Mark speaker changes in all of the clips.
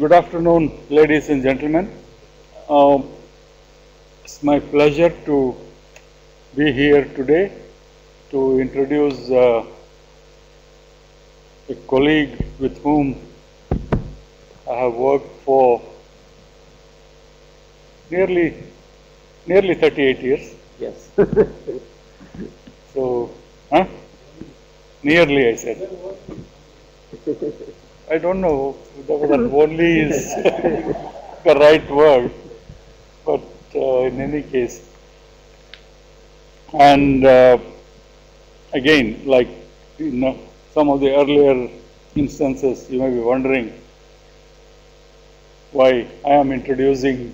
Speaker 1: Good afternoon, ladies and gentlemen. It's my pleasure to be here today to introduce a colleague with whom I have worked for nearly 38 years.
Speaker 2: Yes.
Speaker 1: So, nearly I said. I don't know whether only is the right word, but in any case. And again, like in some of the earlier instances, you may be wondering why I am introducing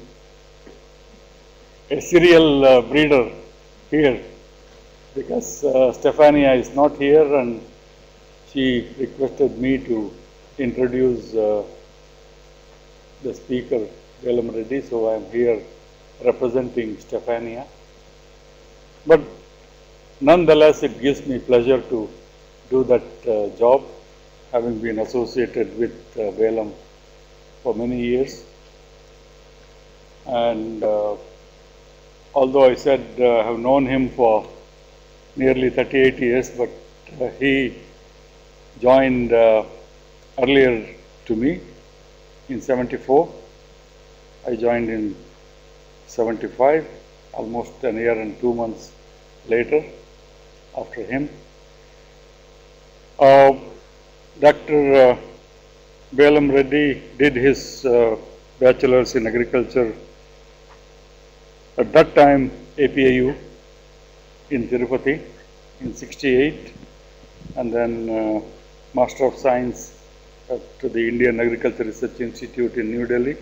Speaker 1: a serial breeder here, because Stefania is not here and she requested me to introduce the speaker, Belum Reddy, so I am here representing Stefania. But nonetheless, it gives me pleasure to do that job, having been associated with Belum for many years. And although I said I have known him for nearly 38 years, but he joined earlier to me in 74. I joined in 75, almost a year and 2 months later after him. Dr. Belum Reddy did his bachelor's in agriculture at that time APAU in Tirupati in 68, and then Master of Science at the Indian Agriculture Research Institute in New Delhi,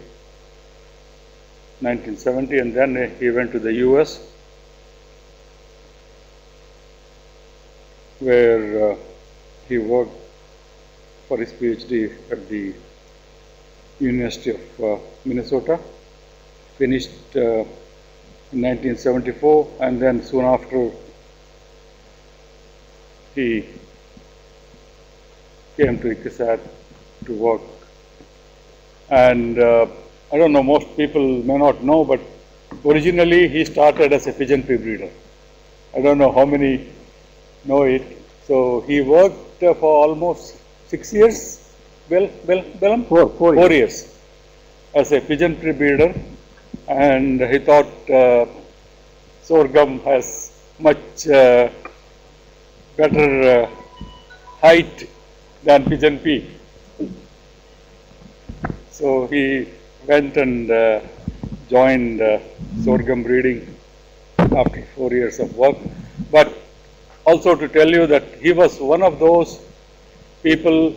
Speaker 1: 1970, and then he went to the US, where he worked for his PhD at the University of Minnesota, finished in 1974, and then soon after he came to ICRISAT to work. And I don't know, most people may not know, but originally he started as a pigeon pea breeder. I don't know how many know it. So he worked for almost 6 years, Belum? 4 years as a pigeon pea breeder, and he thought sorghum has much better height than pigeon pea. So he went and joined sorghum breeding after 4 years of work. But also to tell you that he was one of those people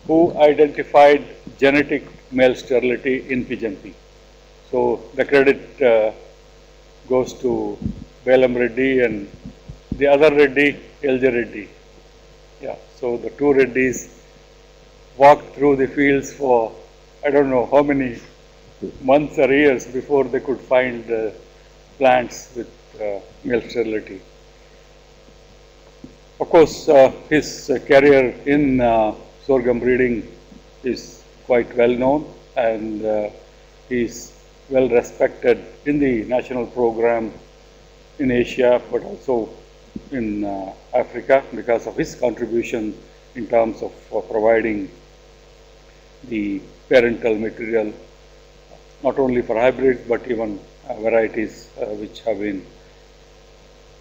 Speaker 1: who identified genetic male sterility in pigeon pea. So the credit goes to Belum Reddy and the other Reddy, LJ Reddy. Yeah, so the two Reddys walked through the fields for I don't know how many months or years before they could find plants with male sterility. Of course, his career in sorghum breeding is quite well known, and he is well respected in the national program in Asia, but also in Africa, because of his contribution in terms of providing the parental material, not only for hybrids but even varieties which have been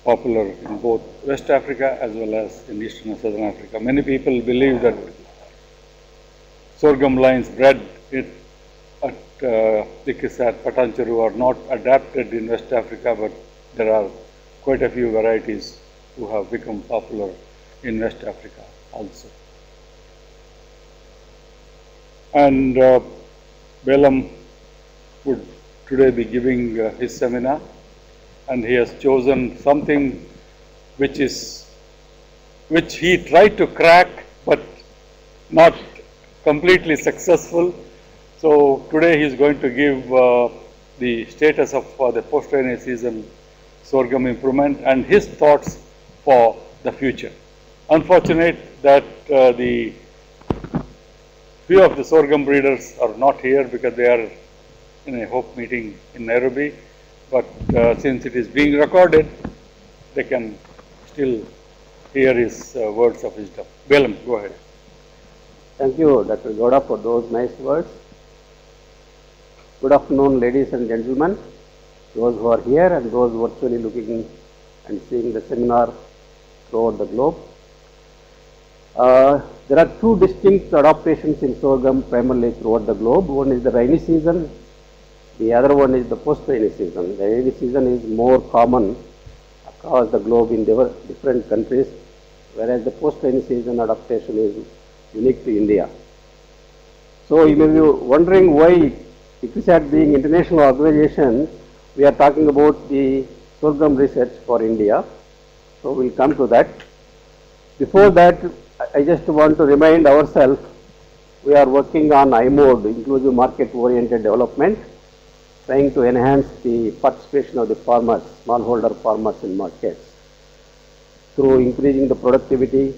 Speaker 1: popular in both West Africa as well as in Eastern and Southern Africa. Many people believe that sorghum lines bred at ICRISAT, Patancheru are not adapted in West Africa, but there are quite a few varieties who have become popular in West Africa also. And Belum would today be giving his seminar, and he has chosen something which he tried to crack but not completely successful. So today he is going to give the status of the Postrainy season sorghum improvement and his thoughts for the future. Unfortunate that the few of the sorghum breeders are not here because they are in a hope meeting in Nairobi. But since it is being recorded, they can still hear his words of wisdom. Belum, go ahead.
Speaker 2: Thank you, Dr. Gowda, for those nice words. Good afternoon, ladies and gentlemen, those who are here and those virtually looking and seeing the seminar throughout the globe. There are two distinct adaptations in sorghum primarily throughout the globe. One is the rainy season, the other one is the post-rainy season. The rainy season is more common across the globe in different countries, whereas the post-rainy season adaptation is unique to India. So you may be wondering why ICRISAT being international organization, we are talking about the sorghum research for India. So we'll come to that. Before that, I just want to remind ourselves, we are working on IMOD, inclusive market oriented development, trying to enhance the participation of the farmers, smallholder farmers in markets through increasing the productivity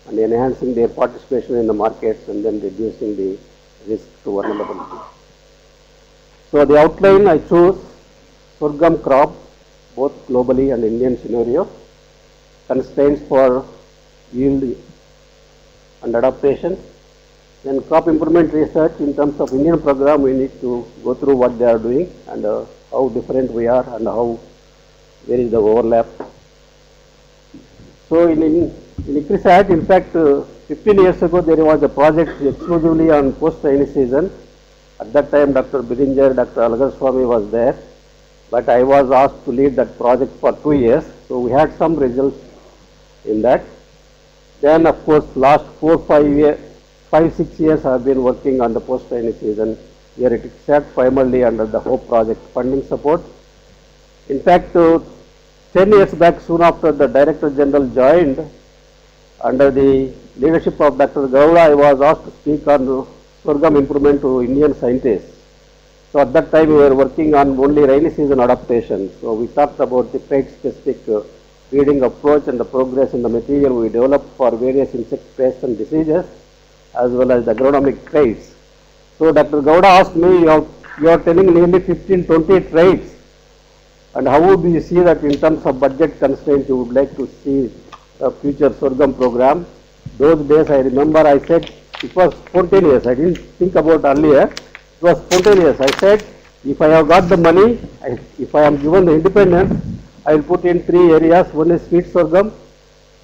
Speaker 2: and enhancing their participation in the markets and then reducing the risk to vulnerability. So the outline I chose, sorghum crop, both globally and Indian scenario, constraints for yield and adaptation. Then crop improvement research in terms of Indian program, we need to go through what they are doing and how different we are and how where is the overlap. So in ICRISAT, in fact, 15 years ago there was a project exclusively on post-rainy season. At that time, Dr. Biringer, Dr. Alagaswamy was there, but I was asked to lead that project for 2 years. So we had some results in that. Then, of course, last 5-6 years I have been working on the post-rainy season here at ICRISAT, primarily under the HOPE project funding support. In fact, 10 years back, soon after the Director General joined, under the leadership of Dr. Gowda, I was asked to speak on sorghum improvement to Indian scientists. So at that time we were working on only rainy season adaptation. So we talked about the trait-specific breeding approach and the progress in the material we developed for various insect pests and diseases, as well as the agronomic traits. So Dr. Gowda asked me, you are telling nearly 15-20 traits, and how would you see that in terms of budget constraints you would like to see a future sorghum program? Those days I remember I said it was spontaneous. I didn't think about earlier. It was spontaneous. I said, if I have got the money, if I am given the independence, I will put in 3 areas. One is sweet sorghum,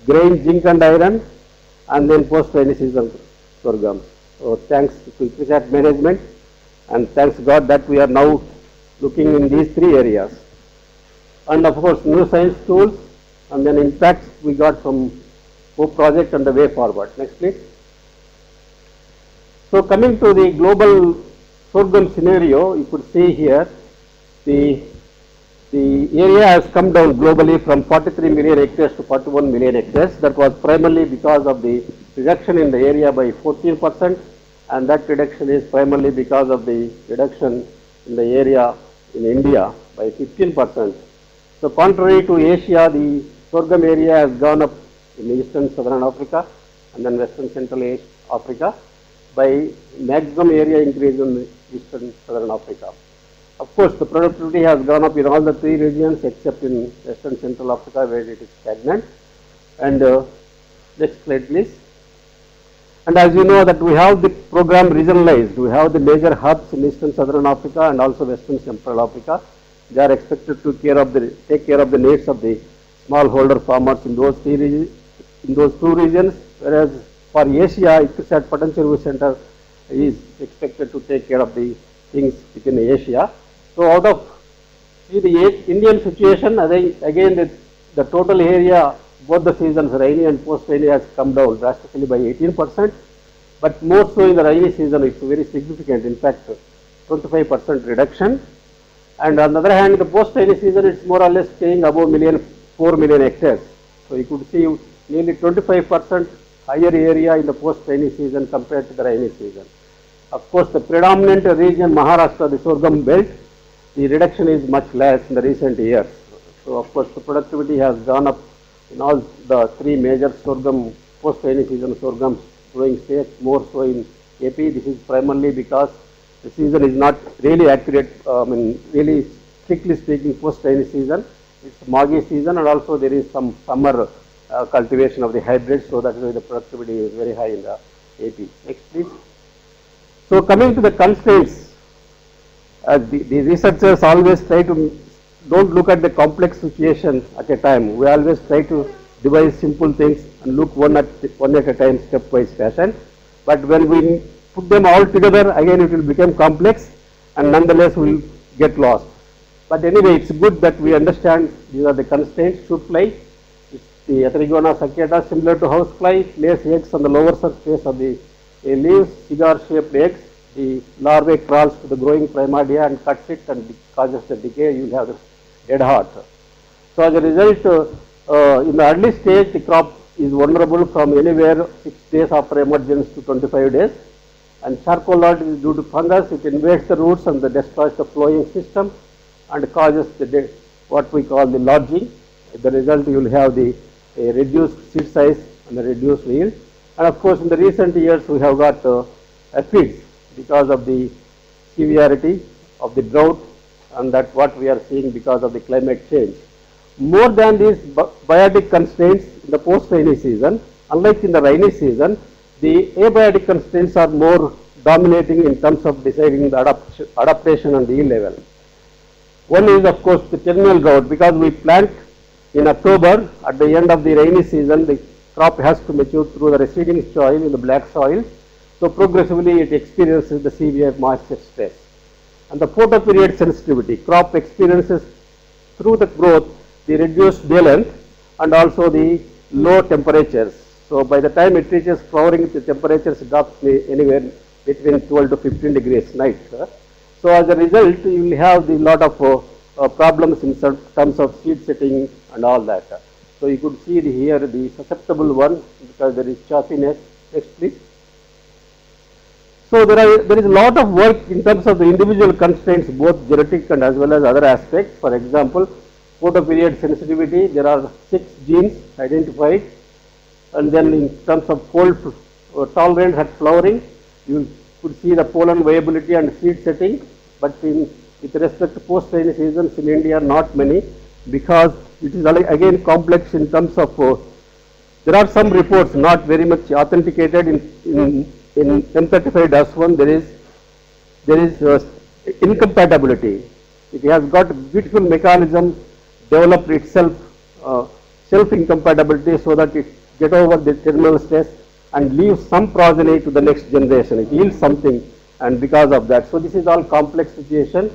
Speaker 2: grain, zinc and iron, and then post-rainy season sorghum. So thanks to ICRISAT management, and thanks God that we are now looking in these 3 areas. And of course, new science tools, and then impacts we got from HOPE project and the way forward. Next please. So coming to the global sorghum scenario, you could see here the area has come down globally from 43 million hectares to 41 million hectares. That was primarily because of the reduction in the area by 14%, and that reduction is primarily because of the reduction in the area in India by 15%. So contrary to Asia, the sorghum area has gone up in Eastern Southern Africa and then Western Central Africa by maximum area increase in Eastern Southern Africa. Of course, the productivity has gone up in all the 3 regions except in Western Central Africa where it is stagnant. And next slide please. And as you know that we have the program regionalized. We have the major hubs in Eastern Southern Africa and also Western Central Africa. They are expected to take care of the needs of the smallholder farmers in those 2 regions, whereas for Asia, ICRISAT Patancheru Center is expected to take care of the things within Asia. So out of the Indian situation, I think again the total area, both the seasons, rainy and post-rainy, has come down drastically by 18%, but more so in the rainy season it's very significant, in fact 25% reduction. And on the other hand, the post-rainy season it's more or less staying above 4 million hectares. So you could see nearly 25% higher area in the post-rainy season compared to the rainy season. Of course, the predominant region, Maharashtra, the sorghum belt, the reduction is much less in the recent years. So of course, the productivity has gone up in all the 3 major sorghum, post-rainy season sorghums growing states, more so in AP. This is primarily because the season is not really accurate, really strictly speaking post-rainy season. It's moggy season, and also there is some summer cultivation of the hybrids, so that is why the productivity is very high in the AP. Next please. So coming to the constraints, the researchers always try to don't look at the complex situation at a time. We always try to devise simple things and look one at a time, stepwise fashion. But when we put them all together, again it will become complex, and nonetheless we will get lost. But anyway, it's good that we understand these are the constraints. Shootfly, it's the Atrigona saccata, similar to housefly, lays eggs on the lower surface of the leaves, cigar-shaped eggs. The larvae crawls to the growing primordia and cuts it and causes the decay. You will have the dead heart. So as a result, in the early stage, the crop is vulnerable from anywhere 6 days after emergence to 25 days. And charcoal rot is due to fungus. It invades the roots and destroys the flowing system and causes what we call the lodging. As a result, you will have the reduced seed size and the reduced yield. And of course, in the recent years, we have got aphids because of the severity of the drought, and that what we are seeing because of the climate change. More than these biotic constraints in the post-rainy season, unlike in the rainy season, the abiotic constraints are more dominating in terms of deciding the adaptation and the yield level. One is of course the terminal drought, because we plant in October. At the end of the rainy season, the crop has to mature through the receding soil in the black soil. So progressively it experiences the severe moisture stress. And the photoperiod sensitivity, crop experiences through the growth the reduced day length and also the low temperatures. So by the time it reaches flowering, the temperatures drop anywhere between 12 to 15 degrees night. So as a result, you will have the lot of problems in terms of seed setting and all that. So you could see here the susceptible one, because there is choppiness. Next please. So there is a lot of work in terms of the individual constraints, both genetic and as well as other aspects. For example, photoperiod sensitivity, there are 6 genes identified, and then in terms of cold tolerance at flowering, you could see the pollen viability and seed setting. But with respect to post-rainy seasons in India, not many, because it is again complex in terms of there are some reports not very much authenticated in M35-1. There is incompatibility. It has got a beautiful mechanism developed itself, self-incompatibility, so that it get over the terminal stress and leaves some progeny to the next generation. It yields something, and because of that. So this is all complex situation.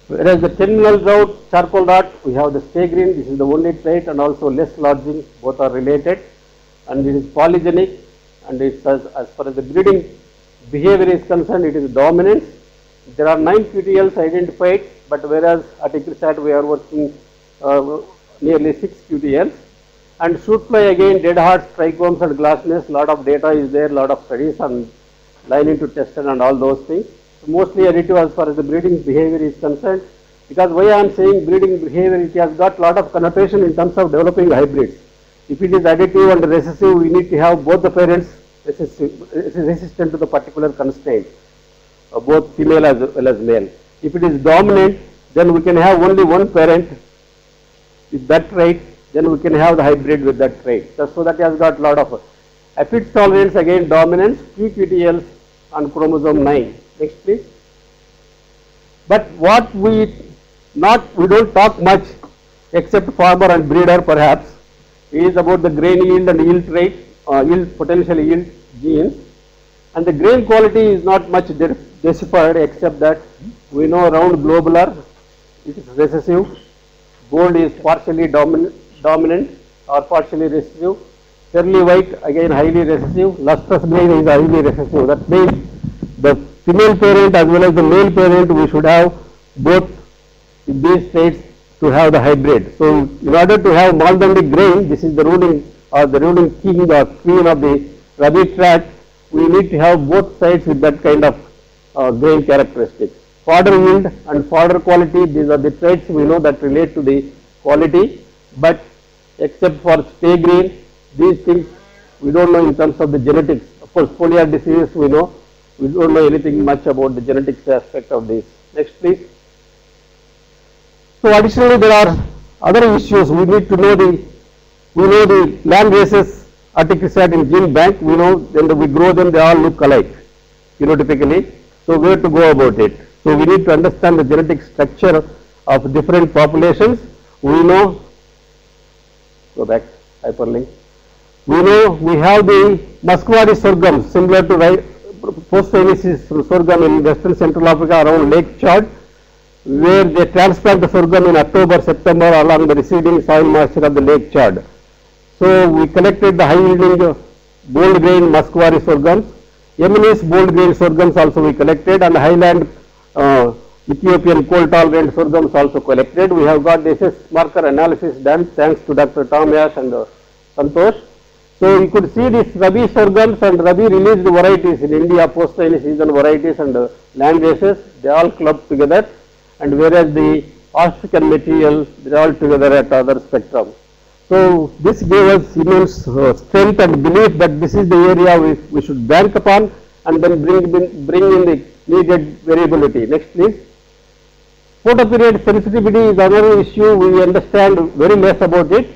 Speaker 2: Whereas the terminal drought, charcoal rot, we have the stay green. This is the only trait, and also less lodging. Both are related, and it is polygenic. And it's as far as the breeding behavior is concerned, it is dominance. There are 9 QTLs identified, but whereas at ICRISAT we are working nearly 6 QTLs. And Shootfly again, dead hearts, trichomes and glassness, lot of data is there, lot of studies on lining to tested and all those things. So mostly additive as far as the breeding behavior is concerned, because why I am saying breeding behavior, it has got lot of connotation in terms of developing hybrids. If it is additive and recessive, we need to have both the parents resistant to the particular constraint, both female as well as male. If it is dominant, then we can have only one parent with that trait, then we can have the hybrid with that trait. So that has got lot of aphid tolerance, again dominance, 2 QTLs on chromosome 9. Next please. But what we don't talk much, except farmer and breeder perhaps, is about the grain yield and yield trait, potential yield genes. And the grain quality is not much deciphered, except that we know round globular, it is recessive, gold is partially dominant or partially recessive, fairly white again highly recessive, lustrous green is highly recessive. That means the female parent as well as the male parent, we should have both these traits to have the hybrid. So in order to have Maldandi grain, this is the ruling king or queen of the Rabi tract, we need to have both sides with that kind of grain characteristics. Fodder yield and fodder quality, these are the traits we know that relate to the quality, but except for stay green, these things we don't know in terms of the genetics. Of course, foliar diseases we know, We don't know anything much about the genetics aspect of this. Next, please. So additionally, there are other issues. We need to know the land races ICRISAT in gene bank. We know when we grow them, they all look alike phenotypically. So where to go about it? So we need to understand the genetic structure of different populations. We know, go back, hyperlink. We know we have the Muscovadi sorghum similar to Postrainy sorghum in Western Central Africa around Lake Chad, where they transplant the sorghum in October, September along the receding soil moisture of the Lake Chad. So we collected the high yielding bold grain Muscovadi sorghums. Yemenis bold grain sorghums also we collected, and highland Ethiopian cold tolerant sorghums also collected. We have got this marker analysis done thanks to Dr. Tom Yash and Santosh. So you could see these Rabi sorghums and Rabi released varieties in India, post-rainy season varieties and land races, they all clubbed together, and whereas the African material, they are all together at other spectrum. So this gave us immense strength and belief that this is the area we should bank upon and then bring in the needed variability. Next, please. Photoperiod sensitivity is another issue. We understand very less about it.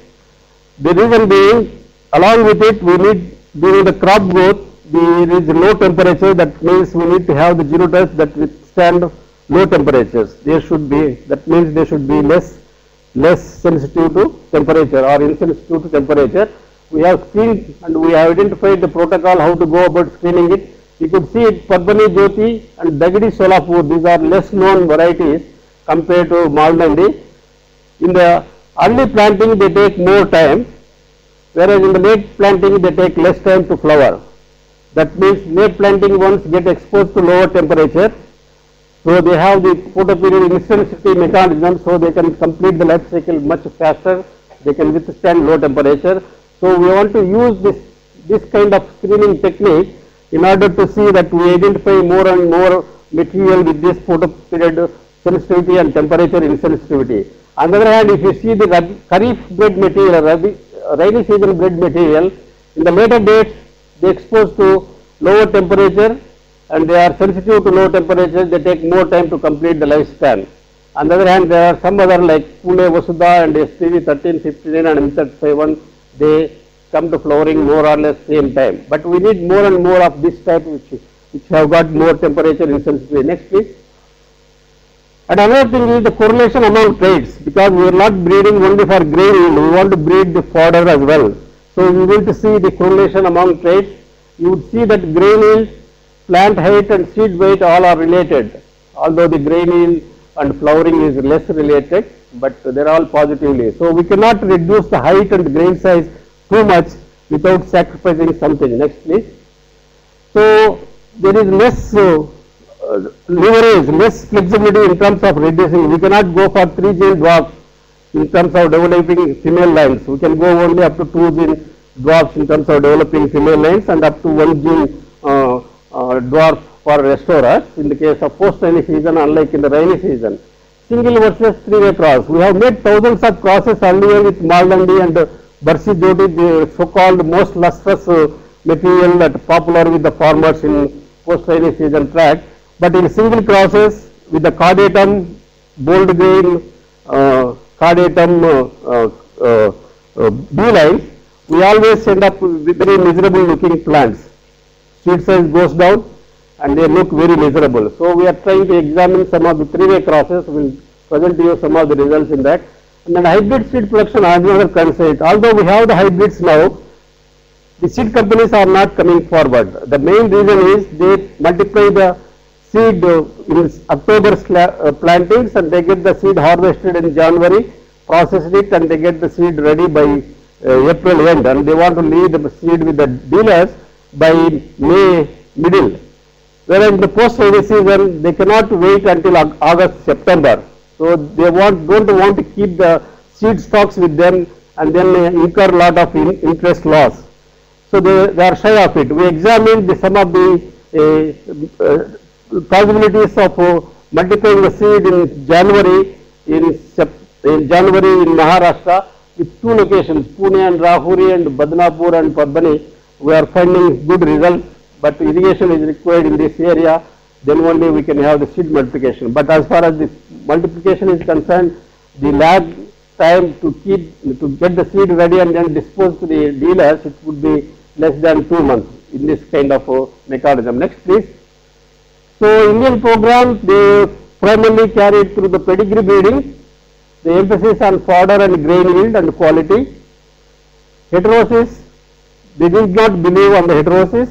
Speaker 2: The reason being, along with it, we need, during the crop growth, there is low temperature. That means we need to have the genotypes that withstand low temperatures. There should be, that means they should be less sensitive to temperature or insensitive to temperature. We have screened and we have identified the protocol how to go about screening it. You could see it, Padmani Jyoti and Dagadi Solapur, these are less known varieties compared to Maldandi. In the early planting they take more time, whereas in the late planting they take less time to flower. That means late planting ones get exposed to lower temperature, so they have the photoperiod insensitivity mechanism, so they can complete the life cycle much faster, they can withstand low temperature. So we want to use this kind of screening technique in order to see that we identify more and more material with this photoperiod sensitivity and temperature insensitivity. On the other hand, if you see the Kharif bred material, rainy season bred material, in the later dates they expose to lower temperature and they are sensitive to low temperature, they take more time to complete the lifespan. On the other hand, there are some other like Pune Vasudha and SPV 1359 and M35, they come to flowering more or less same time. But we need more and more of this type which have got more temperature insensitivity. Next, please. And another thing is the correlation among traits, because we are not breeding only for grain yield, we want to breed the fodder as well. So we will to see the correlation among traits. You would see that grain yield, plant height and seed weight all are related, although the grain yield and flowering is less related, but they are all positively. So we cannot reduce the height and grain size too much without sacrificing something. Next, please. So there is less leverage, less flexibility in terms of reducing. We cannot go for 3 gene dwarfs in terms of developing female lines. We can go only up to 2 gene dwarfs in terms of developing female lines and up to 1 gene dwarf for restorers in the case of post-rainy season, unlike in the rainy season. Single versus 3-way cross. We have made thousands of crosses earlier with Maldandi and Barshizoot, the so-called most lustrous material that popular with the farmers in post-rainy season track. But in single crosses with the Caudatum, bold grain, Caudatum B lines, we always end up with very miserable looking plants. Seed size goes down and they look very miserable. So we are trying to examine some of the 3-way crosses. We will present to you some of the results in that. And then hybrid seed production, another concern. Although we have the hybrids now, the seed companies are not coming forward. The main reason is they multiply the seed in October plantings and they get the seed harvested in January, process it and they get the seed ready by April end, and they want to leave the seed with the dealers by May middle. Whereas in the post-rainy season, they cannot wait until August, September. So they don't want to keep the seed stocks with them and then incur a lot of interest loss. So they are shy of it. We examined some of the possibilities of multiplying the seed in January in Maharashtra with 2 locations, Pune and Rahuri and Badnapur and Padmani. We are finding good results, but irrigation is required in this area, then only we can have the seed multiplication. But as far as the multiplication is concerned, the lag time to get the seed ready and then dispose to the dealers, it would be less than 2 months in this kind of mechanism. Next, please. So Indian programs, they primarily carried through the pedigree breeding, the emphasis on fodder and grain yield and quality. Heterosis, they did not believe on the heterosis.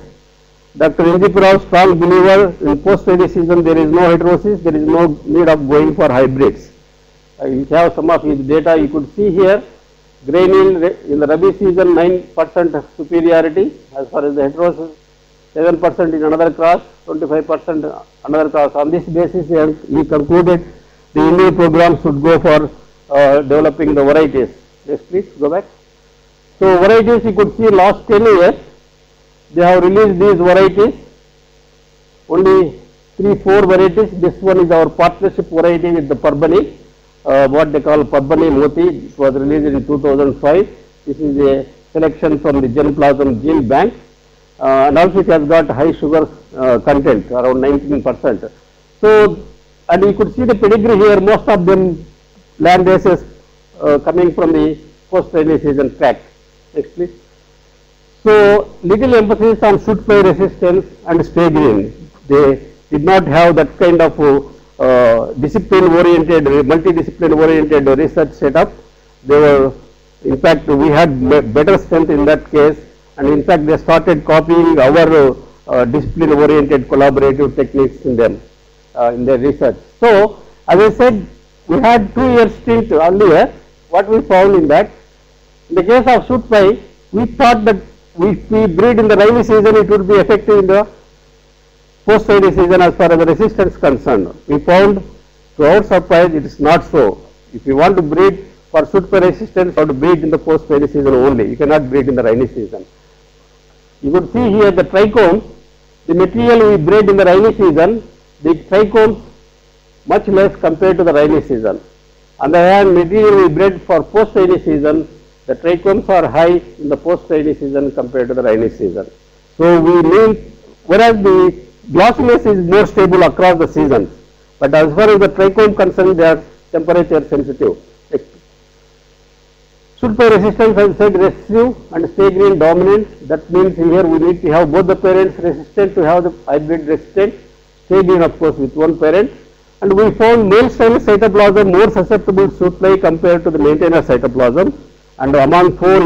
Speaker 2: Dr. N.G. Rao, strong believer in post-ready season, there is no heterosis, there is no need of going for hybrids. You have some of his data, you could see here, grain yield in the Rabi season 9% superiority as far as the heterosis, 7% in another cross, 25% another cross. On this basis, he concluded the Indian program should go for developing the varieties. Next, please, go back. So varieties, you could see last 10 years, they have released these varieties, only 3-4 varieties. This one is our partnership variety with the Parbani, what they call Parbani Moti. It was released in 2005. This is a selection from the germplasm gene bank, and also it has got high sugar content, around 19%. So, and you could see the pedigree here, most of them land races coming from the post-rainy season track. Next, please. So, little emphasis on shootfly resistance and stay green. They did not have that kind of discipline-oriented, multidiscipline-oriented research setup. They were, in fact, we had better strength in that case, and in fact, they started copying our discipline-oriented collaborative techniques in them, in their research. So, as I said, we had 2 years stint earlier. What we found in that, in the case of shootfly, we thought that if we breed in the rainy season, it would be effective in the post-rainy season as far as the resistance is concerned. We found, to our surprise, it is not so. If you want to breed for shootfly resistance, you have to breed in the post-rainy season only. You cannot breed in the rainy season. You could see here the trichomes, the material we breed in the rainy season, the trichomes much less compared to the rainy season. On the other hand, material we bred for post-rainy season, the trichomes are high in the post-rainy season compared to the rainy season. So we mean, whereas the glossiness is more stable across the seasons, but as far as the trichome concerned, they are temperature sensitive. Shootfly resistance, as I said, recessive and stay green dominant. That means here we need to have both the parents resistant to have the hybrid resistant, stay green of course with one parent. And we found male style cytoplasm more susceptible to shootfly compared to the maintainer cytoplasm. And among four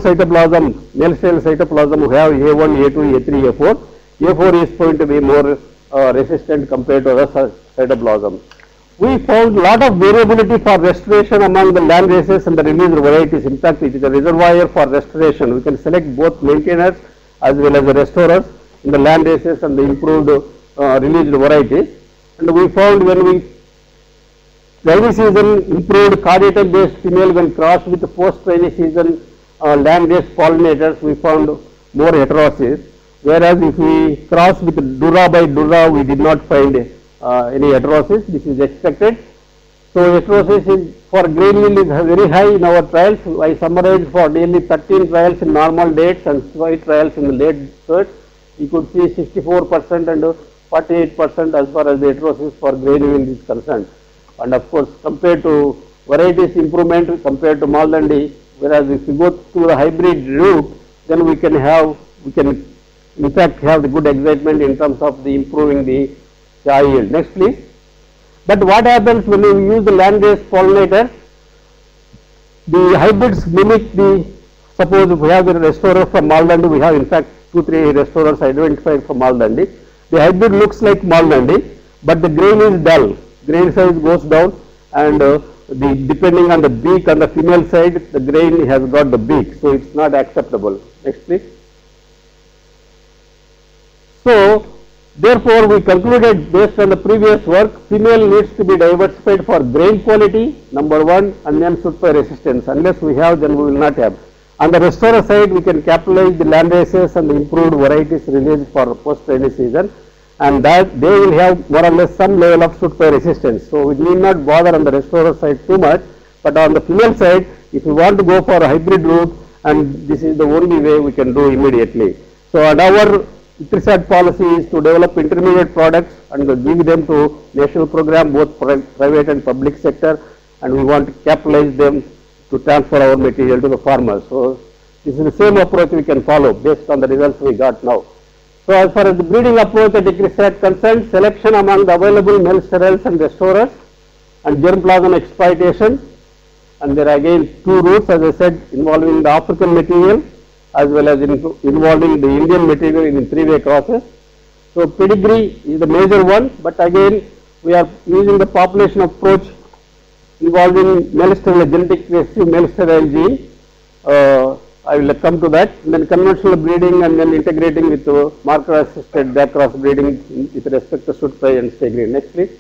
Speaker 2: cytoplasm, male style cytoplasm who have A1, A2, A3, A4, A4 is going to be more resistant compared to other cytoplasm. We found lot of variability for restoration among the land races and the released varieties. In fact, it is a reservoir for restoration. We can select both maintainers as well as the restorers in the land races and the improved released varieties. And we found when we rainy season improved Caudatum based female when crossed with the post rainy season land based pollinators, we found more heterosis, whereas if we cross with durra by durra, we did not find any heterosis. This is expected. So heterosis is for grain yield is very high in our trials. I summarized for nearly 13 trials in normal dates and 5 trials in the late third. You could see 64% and 48% as far as the heterosis for grain yield is concerned. And of course, compared to varieties improvement compared to Maldandi, whereas if you go through the hybrid route, then we can in fact have the good excitement in terms of the improving the chai yield. Next please. But what happens when you use the land-based pollinator? The hybrids mimic suppose if we have the restorer from Maldandi, we have in fact 2-3 restorers identified for Maldandi. The hybrid looks like Maldandi, but the grain is dull. Grain size goes down, and depending on the beak on the female side, the grain has got the beak, so it's not acceptable. Next please. So therefore we concluded based on the previous work, female needs to be diversified for grain quality, number one, and then shootfly resistance. Unless we have, then we will not have. On the restorer side, we can capitalize the land races and the improved varieties released for post rainy season, and that they will have more or less some level of shootfly resistance. So we need not bother on the restorer side too much, but on the female side, if we want to go for a hybrid route, and this is the only way we can do immediately. So So, and our ICRISAT policy is to develop intermediate products and give them to national program, both private and public sector, and we want to capitalize them to transfer our material to the farmers. So, this is the same approach we can follow based on the results we got now. So, as far as the breeding approach at ICRISAT concerned, selection among the available male steriles and restorers and germplasm exploitation, and there are again two routes, as I said, involving the African material as well as involving the Indian material in three-way crosses. So, pedigree is the major one, but again we are using the population approach involving male sterile genetic recessive male sterile gene. I will come to that. And then conventional breeding and then integrating with marker assisted back cross breeding with respect to Shootfly and stay green. Next please.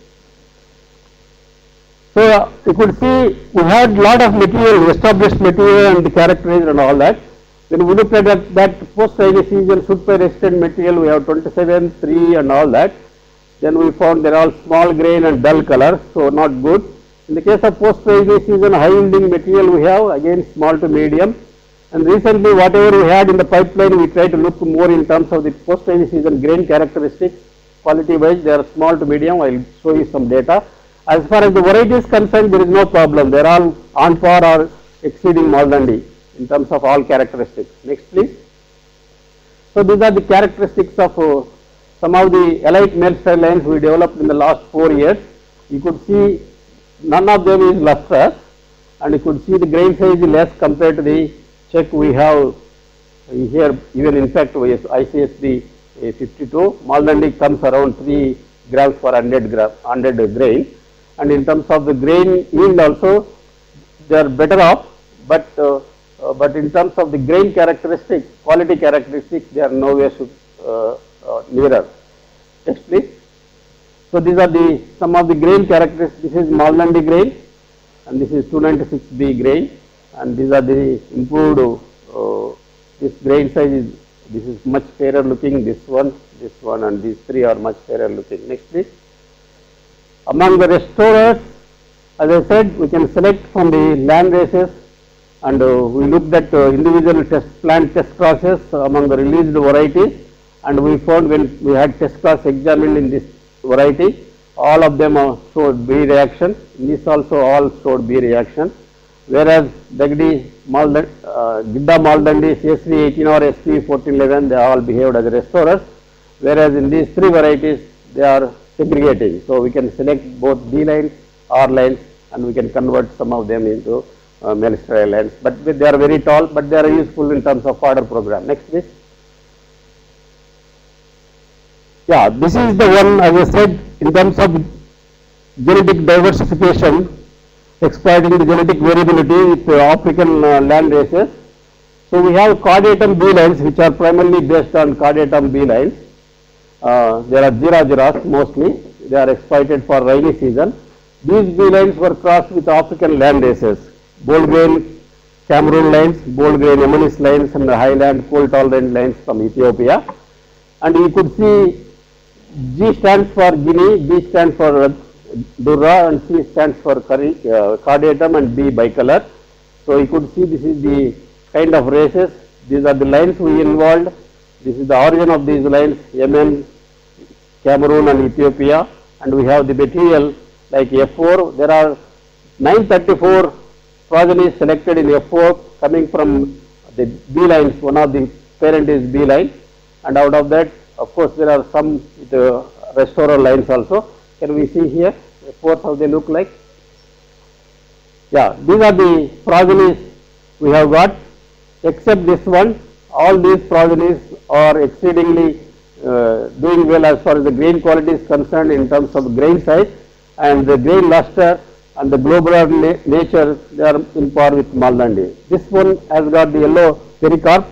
Speaker 2: So, you could see we had lot of material, established material and characterized and all that. When we looked at that post-rainy season Shootfly resistant material, we have 27, 3 and all that. Then we found they are all small grain and dull color, so not good. In the case of post-rainy season, high yielding material we have, again small to medium. And recently whatever we had in the pipeline, we try to look more in terms of the post-rainy season grain characteristics. Quality wise, they are small to medium. I will show you some data. As far as the variety is concerned, there is no problem. They are all on par or exceeding Maldandi in terms of all characteristics. Next please. So, these are the characteristics of some of the elite male sterile lines we developed in the last 4 years. You could see none of them is lustrous, and you could see the grain size is less compared to the check we have here. Even in fact, we ICSD 52, Maldandi comes around 3 grams per 100 grain, and in terms of the grain yield also they are better off, but in terms of the grain characteristics, quality characteristics, they are nowhere nearer. Next please. So, these are the some of the grain characteristics. This is Maldandi grain and this is 296B grain, and these are the improved, this grain size is, this is much fairer looking, this one and these three are much fairer looking. Next please. Among the restorers, as I said, we can select from the Landraces, and we looked at individual plant test crosses among the released varieties, and we found when we had test cross examined in this variety, all of them showed B reaction. In this also all showed B reaction, whereas Gidda Maldandi, CSV 18 or SP 1411, they all behaved as restorers, whereas in these three varieties they are segregating. So, we can select both B lines, R lines, and we can convert some of them into male sterile lines, but they are very tall, but they are useful in terms of fodder program. Next please. Yeah, this is the one, as I said, in terms of genetic diversification, exploiting the genetic variability with African land races. So, we have Caudatum B lines which are primarily based on Caudatum B lines. There are durras mostly, they are exploited for rainy season. These B lines were crossed with African land races, bold grain Cameroon lines, bold grain Yemanis lines, and the highland cold tolerant lines from Ethiopia. And you could see G stands for Guinea, B stands for Durra, and C stands for Caudatum, and B bicolor. So, you could see this is the kind of races, these are the lines we involved, this is the origin of these lines, Yemen, Cameroon and Ethiopia, and we have the material like F4, there are 934 progenies selected in F4 coming from the B lines, one of the parent is B line, and out of that, of course, there are some with restorer lines also. Can we see here F4 how they look like? Yeah, these are the progenies we have got, except this one. All these progenies are exceedingly doing well as far as the grain quality is concerned in terms of grain size, and the grain luster and the globular nature, they are in par with Maldandi. This one has got the yellow pericarp,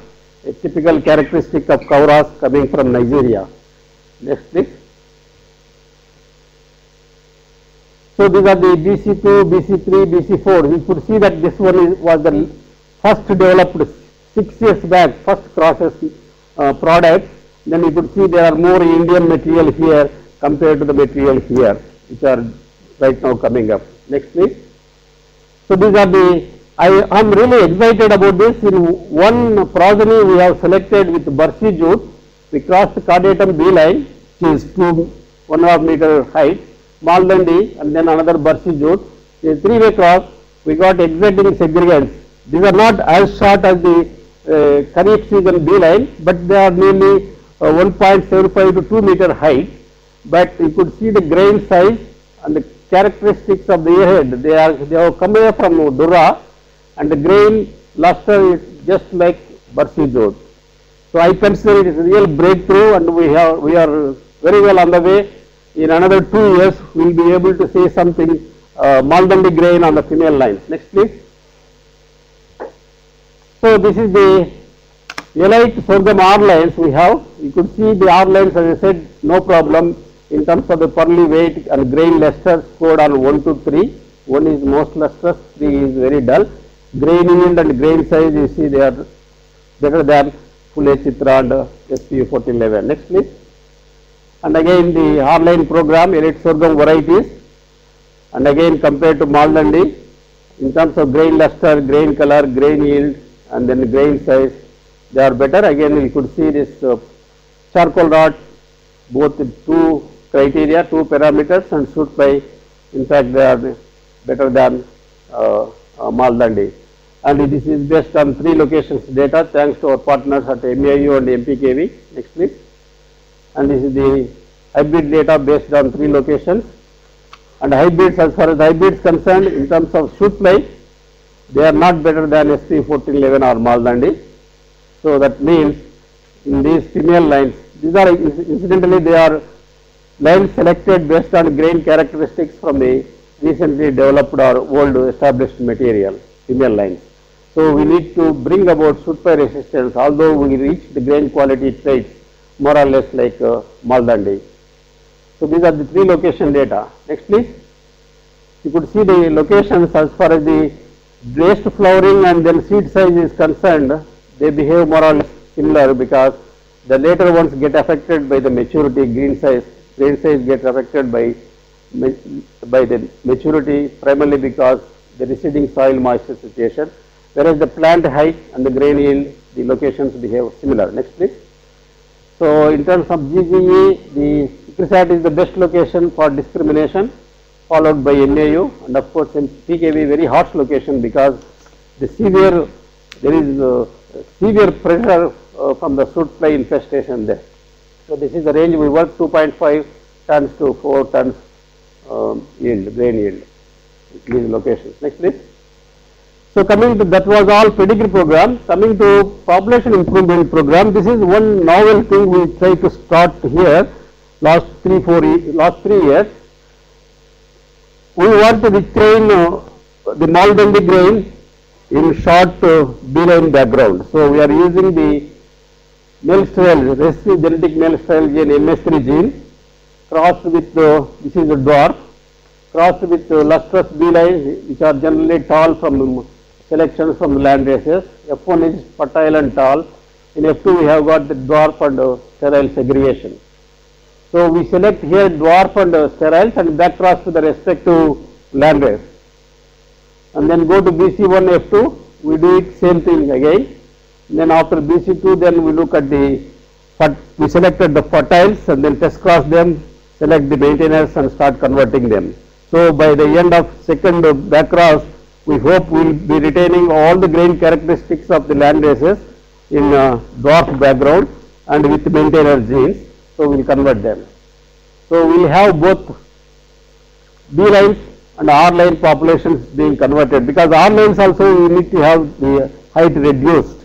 Speaker 2: a typical characteristic of Kauras coming from Nigeria. Next please. So, these are the BC2, BC3, BC4. You could see that this one was the first developed 6 years back, first crosses product. Then you could see there are more Indian material here compared to the material here, which are right now coming up. Next please. So, these are the, I am really excited about this. In one progeny we have selected with Barshizoot, We crossed Caudatum B line, which is 1.5 meter height, Maldandi, and then another Barshizoot. A three-way cross, we got exciting segregants. These are not as short as the Kharif season B line, but they are nearly 1.75 to 2 meter height. But you could see the grain size and the characteristics of the earhead. They have come away from durra, and the grain luster is just like Barshizoot. So I consider it is a real breakthrough, and we are very well on the way. In another 2 years, we will be able to say something Maldandi grain on the female lines. Next, please. So this is the elite sorghum R lines we have. You could see the R lines, as I said, no problem in terms of the pearly weight and grain luster scored on 1 to 3. 1 is most lustrous, 3 is very dull. Grain yield and grain size, you see they are better than full H Chitra and SPU 1411. Next, please. And again the R line program, elite sorghum varieties, and again compared to Maldandi in terms of grain luster, grain color, grain yield, and then grain size, they are better. Again, you could see this charcoal rot, both two criteria, 2 parameters, and Shootfly, in fact, they are better than Maldandi. And this is based on 3 locations data, thanks to our partners at MAU and MPKV. Next, please. And this is the hybrid data based on 3 locations. And hybrids, as far as hybrids concerned, in terms of Shootfly, they are not better than SP 1411 or Maldandi. So that means in these female lines, these are incidentally they are lines selected based on grain characteristics from the recently developed or old established material, female lines. So we need to bring about Shootfly resistance, although we reach the grain quality traits more or less like Maldandi. So these are the 3 location data. Next, please. You could see the locations as far as the late flowering and then seed size is concerned. They behave more or less similar because the later ones get affected by the maturity, grain size gets affected by the maturity primarily because the receding soil moisture situation, whereas the plant height and the grain yield, the locations behave similar. Next, please. So in terms of GGE, the ICRISAT is the best location for discrimination, followed by MAU, and of course in PKV very harsh location because there is severe pressure from the Shootfly infestation there. So this is the range we work, 2.5 tons to 4 tons yield, grain yield, these locations. Next, please. So coming to, that was all pedigree program. Coming to population improvement program, this is one novel thing we try to start here last 3 years. We want to retain the Maldandi grain in short B-line background. So we are using the male sterile, recessive genetic male sterile gene MS3 gene crossed with this is a dwarf, crossed with lustrous B-lines which are generally tall from selections from Landraces. F1 is fertile and tall. In F2 we have got the dwarf and sterile segregation. So we select here dwarf and steriles and back cross to the respective Landrace. And then go to BC1 F2, we do it same thing again. And then after BC2, then we look at we selected the fertiles and then test cross them, select the maintainers and start converting them. So by the end of second back cross, we hope we will be retaining all the grain characteristics of the Landraces in dwarf background and with maintainer genes. So we will convert them. So we will have both B lines and R line populations being converted, because R lines also we need to have the height reduced.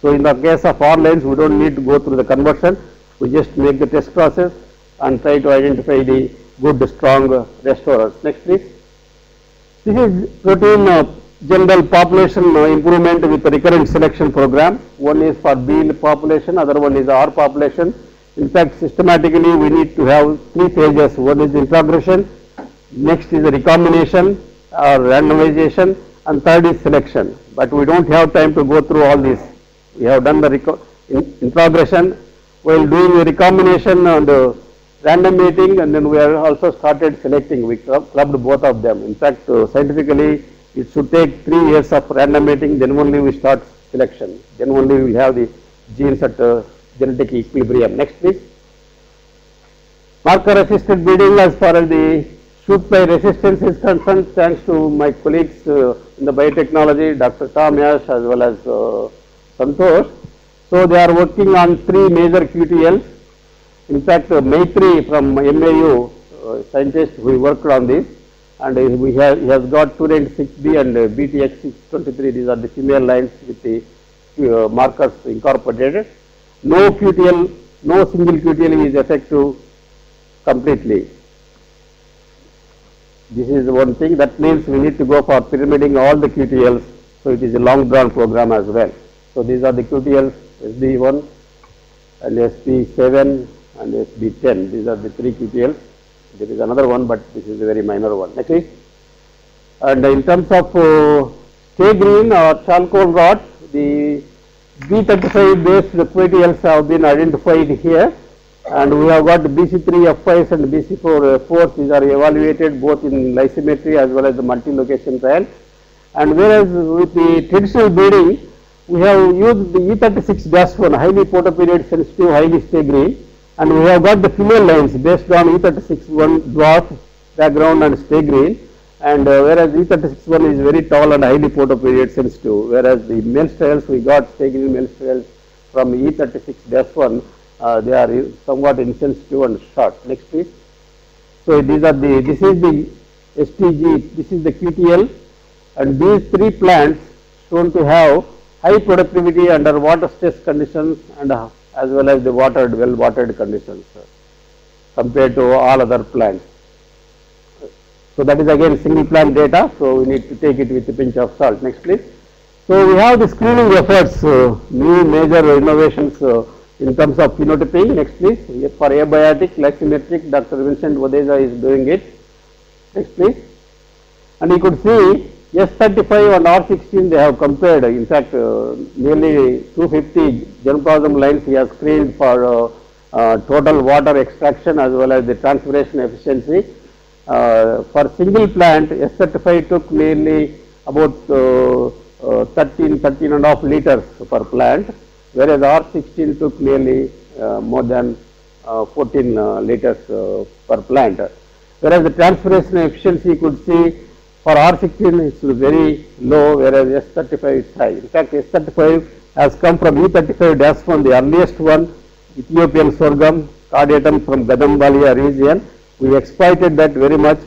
Speaker 2: So in the case of R lines, we don't need to go through the conversion. We just make the test process and try to identify the good, strong restorers. Next, please. This is protein general population improvement with the recurrent selection program. One is for B population, other one is R population. In fact, systematically we need to have 3 phases. One is introgression, next is the recombination or randomization, and third is selection. But we don't have time to go through all this. We have done the introgression while doing the recombination and random mating, and then we have also started selecting. We clubbed both of them. In fact, scientifically it should take 3 years of random mating, then only we start selection. Then only we will have the genes at genetic equilibrium. Next please. Marker assisted breeding as far as the Shootfly resistance is concerned, thanks to my colleagues in the biotechnology, Dr. Tom Yash as well as Santosh. So they are working on 3 major QTLs. In fact, Maitri from MAU, scientist who worked on this, and he has got 296B and BTX623. These are the female lines with the markers incorporated. No QTL, no single QTL is effective completely. This is one thing. That means we need to go for pyramiding all the QTLs. So it is a long drawn program as well. So these are the QTLs, SB1 and SB7 and SB10. These are the 3 QTLs. There is another one, but this is a very minor one. Next please. And in terms of stay green or charcoal rot, the B35 based QTLs have been identified here. And we have got the BC3F5s and BC4F4s. These are evaluated both in lysimetry as well as the multi-location trial. And whereas with the traditional breeding, we have used the E36-1, highly photoperiod sensitive, highly stay green. And we have got the female lines based on E36-1 dwarf background and stay green. And whereas E36-1 is very tall and highly photoperiod sensitive. Whereas the male styles, we got stay green male styles from E36-1. They are somewhat insensitive and short. Next please. So these are the, this is the STG, this is the QTL, and these 3 plants shown to have high productivity under water stress conditions and as well as the watered, well watered conditions compared to all other plants. So that is again single plant data, so we need to take it with a pinch of salt. Next please. So we have the screening efforts, new major innovations in terms of phenotyping. Next please. For abiotic, lysimetric, Dr. Vincent Wadeza is doing it. Next please. And you could see S35 and R16 they have compared. In fact, nearly 250 germplasm lines he has screened for total water extraction as well as the transpiration efficiency. For single plant, S35 took nearly about 13 and a half liters per plant, whereas R16 took nearly more than 14 liters per plant. Whereas the transpiration efficiency, you could see for R16 is very low, whereas S35 is high. In fact, S35 has come from E35-1, the earliest one, Ethiopian sorghum, Caudatum from Gadambalia region. We exploited that very much,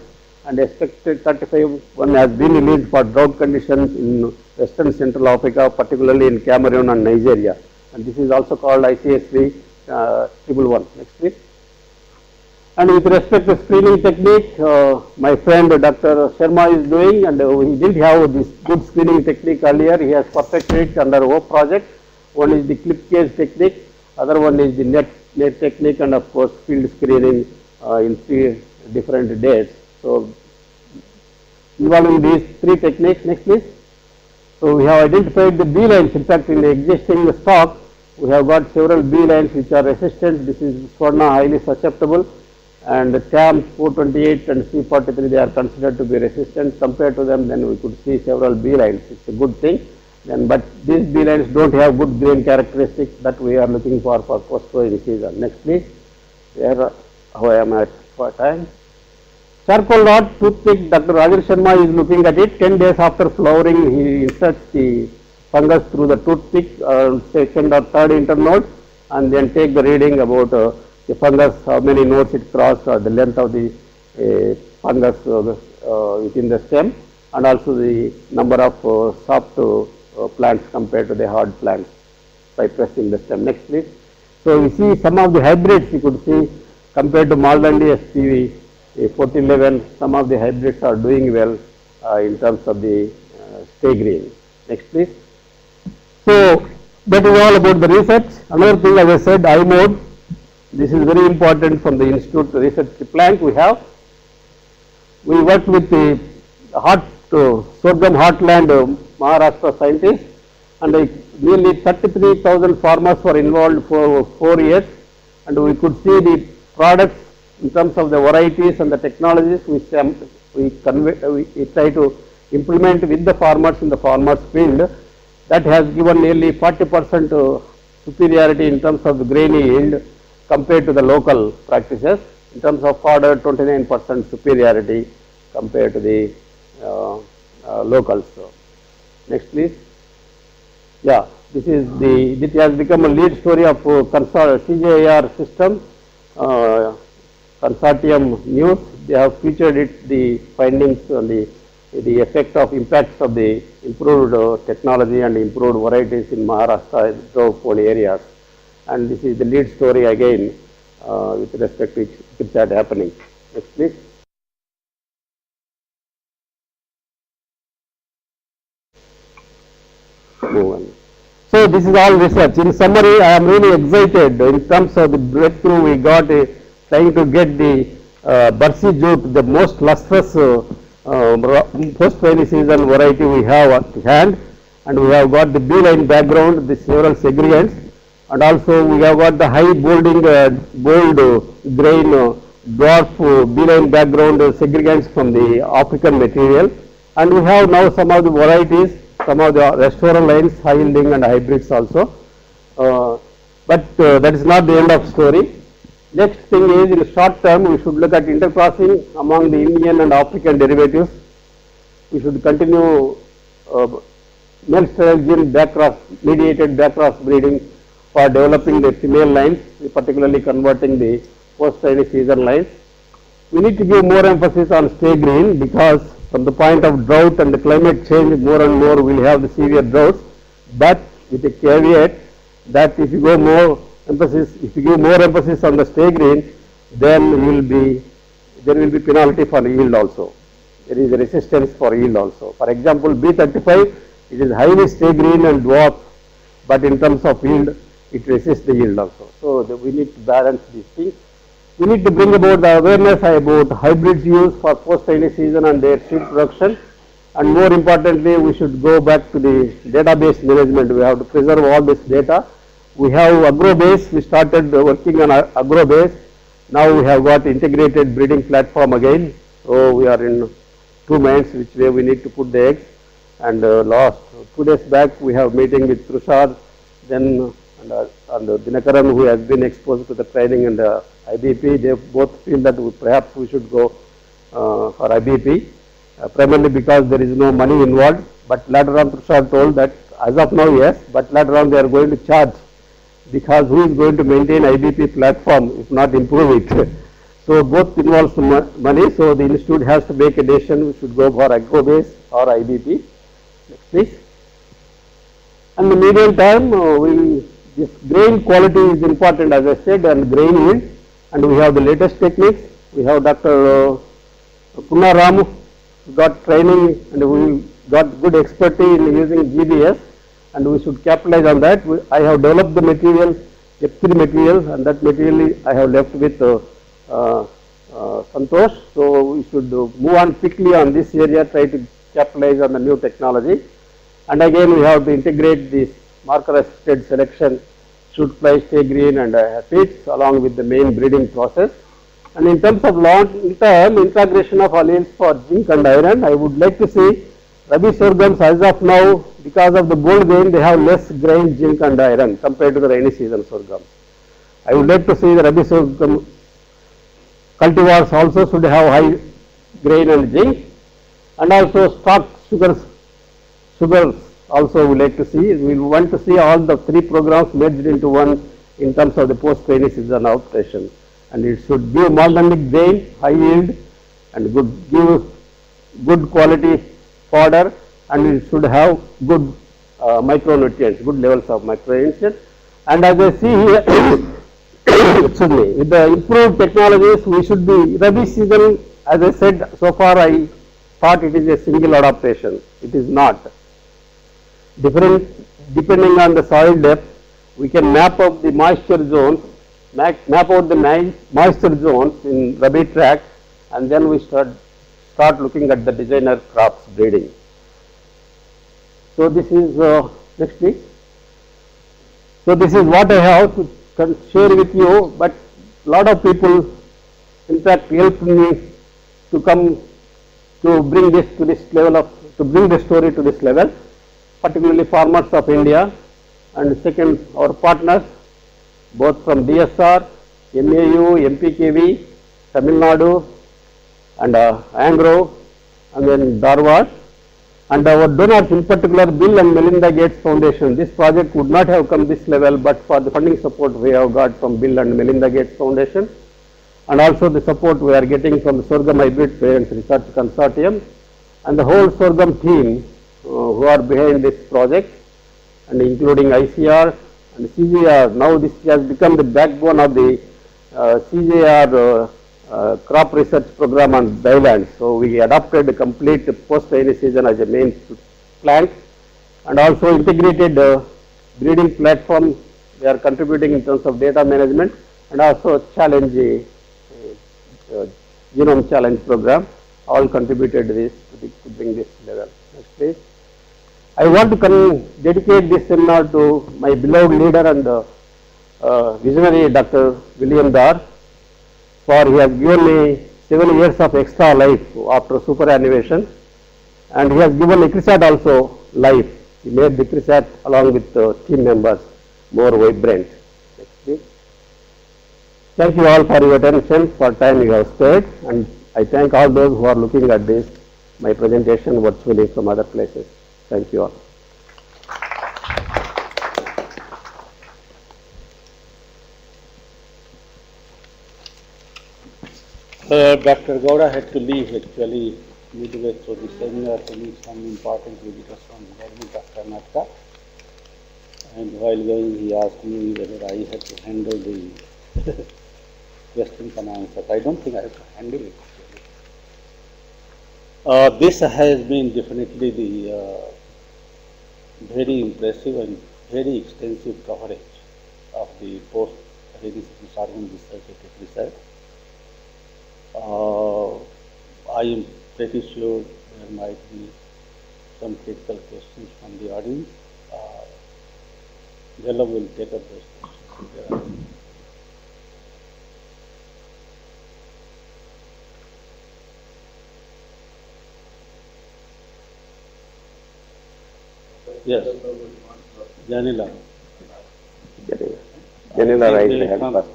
Speaker 2: and S35 one has been released for drought conditions in Western Central Africa, particularly in Cameroon and Nigeria. And this is also called ICSV 111. Next please. And with respect to screening technique, my friend Dr. Sharma is doing, and he didn't have this good screening technique earlier. He has perfected it under O project. One is the clip case technique, other one is the net technique, and of course field screening in 3 different dates. So involving these 3 techniques. Next please. So we have identified the B lines. In fact, in the existing stock, we have got several B lines which are resistant. This is Swarna, highly susceptible, and the TAM 428 and C43, they are considered to be resistant. Compared to them, then we could see several B lines. It's a good thing. Then, but these B lines don't have good grain characteristics that we are looking for post-growing season. Next please. Here, how I am at for time. Charcoal rot toothpick, Dr. Rajan Sharma is looking at it. 10 days after flowering, he inserts the fungus through the toothpick, second or third internode, and then take the reading about the fungus, how many nodes it crossed, or the length of the fungus within the stem, and also the number of soft plants compared to the hard plants by pressing the stem. Next please. So we see some of the hybrids, you could see compared to Maldandi SPV 1411, some of the hybrids are doing well in terms of the stay green. Next please. So that is all about the research. Another thing, as I said, I mode. This is very important from the institute research plant we have. We worked with the sorghum heartland Maharashtra scientists, and nearly 33,000 farmers were involved for 4 years, and we could see the products in terms of the varieties and the technologies we try to implement with the farmers in the farmers field. That has given nearly 40% superiority in terms of the grain yield compared to the local practices. In terms of fodder, 29% superiority compared to the locals. So, next please. Yeah, this has become a lead story of CJIR system, consortium news. They have featured it, the findings on the effect of impacts of the improved technology and improved varieties in Maharashtra and Poli areas. And this is the lead story again with respect to ICRISAT happening. Next please. Move on. So this is all research. In summary, I am really excited in terms of the breakthrough we got trying to get the Barshizoot, the most lustrous post-rainy season variety we have at hand, and we have got the B-line background, the several segments, and also we have got the high bolding, bold grain dwarf B-line background segregants from the African material, and we have now some of the varieties, some of the restaurant lines, high yielding and hybrids also, but that is not the end of story. Next thing is, in short term, we should look at intercrossing among the Indian and African derivatives. We should continue male sterile gene mediated backcross breeding for developing the female lines, particularly converting the post-rainy season lines. We need to give more emphasis on stay green, because from the point of drought and the climate change, more and more we will have the severe droughts, but with a caveat that if you go more emphasis, if you give more emphasis on the stay green, then there will be penalty for yield also. There is a resistance for yield also. For example, B35, it is highly stay green and dwarf, but in terms of yield, it resists the yield also. So we need to balance these things. We need to bring about the awareness about hybrids use for post-rainy season and their seed production. And more importantly, we should go back to the database management. We have to preserve all this data. We have AgroBase. We started working on AgroBase. Now we have got integrated breeding platform again. So we are in two minds which way we need to put the eggs. And last 2 days back, we have meeting with Tushar, then and Dinakaran, who has been exposed to the training and IBP. They both feel that perhaps we should go for IBP, primarily because there is no money involved. But later on, Tushar told that as of now, yes, but later on they are going to charge, because who is going to maintain IBP platform if not improve it? So both involves money. So the institute has to make a decision. We should go for AgroBase or IBP. Next, please. And the medium term, this grain quality is important, as I said, and grain yield. And we have the latest techniques. We have Dr. Punaram, got training, and we got good expertise in using GBS, and we should capitalize on that. I have developed the material, F3 material, and that material I have left with Santosh. So we should move on quickly on this area, try to capitalize on the new technology. And again, we have to integrate this marker-assisted selection, Shootfly, stay green, and aphids along with the main breeding process. And in terms of long-term integration of alleles for zinc and iron, I would like to see Rabi sorghums as of now, because of the bold grain, they have less grain, zinc and iron compared to the rainy season sorghum. I would like to see the Rabi sorghum cultivars also should have high grain and zinc, and also stock sugars also we like to see. We want to see all the three programs merged into one in terms of the post-rainy season operation. And it should give Maldandi grain, high yield, and give good quality fodder, and it should have good micronutrients, good levels of micronutrients. And as I see here, excuse me, with the improved technologies, we should be, Rabi season, as I said, so far I thought it is a single adaptation. It is not. Depending on the soil depth, we can map out the moisture zones, map out the moisture zones in Rabi tract, and then we start looking at the designer crops breeding. So this is, next please. So this is what I have to share with you, but a lot of people in fact helped me to come to bring this level of, to bring the story to this level, particularly farmers of India, and second our partners both from DSR, MAU, MPKV, Tamil Nadu and Angro and then Dharwad, and our donors in particular Bill and Melinda Gates Foundation. This project would not have come this level but for the funding support we have got from Bill and Melinda Gates Foundation, and also the support we are getting from the Sorghum Hybrid Parents Research Consortium and the whole sorghum team who are behind this project, and including ICR and CJR. Now this has become the backbone of the CJR crop research program on Dryland. So we adopted the complete post-rainy season as a main plant, and also integrated breeding platform we are contributing in terms of data management, and also challenge genome challenge program all contributed to this to bring this level. Next please. I want to dedicate this seminar to my beloved leader and visionary Dr. William Dar, for he has given me 7 years of extra life after superannuation, and he has given ICRISAT also life. He made the ICRISAT along with team members more vibrant. Next please. Thank you all for your attention, for time you have spared, and I thank all those who are looking at this, my presentation virtually from other places. Thank you all.
Speaker 3: Dr. Gowda had to leave actually midway through the seminar to meet some important visitors from the government of Karnataka. And while going, he asked me whether I had to handle the questions and answers. I don't think I have to handle it. This has been definitely the very impressive and very extensive coverage of the post-rainy sorghum research at ICRISAT. I am pretty sure there might be some critical questions from the audience. Belum will take up those questions. Yes, Janila.
Speaker 2: Janila raised the hand first.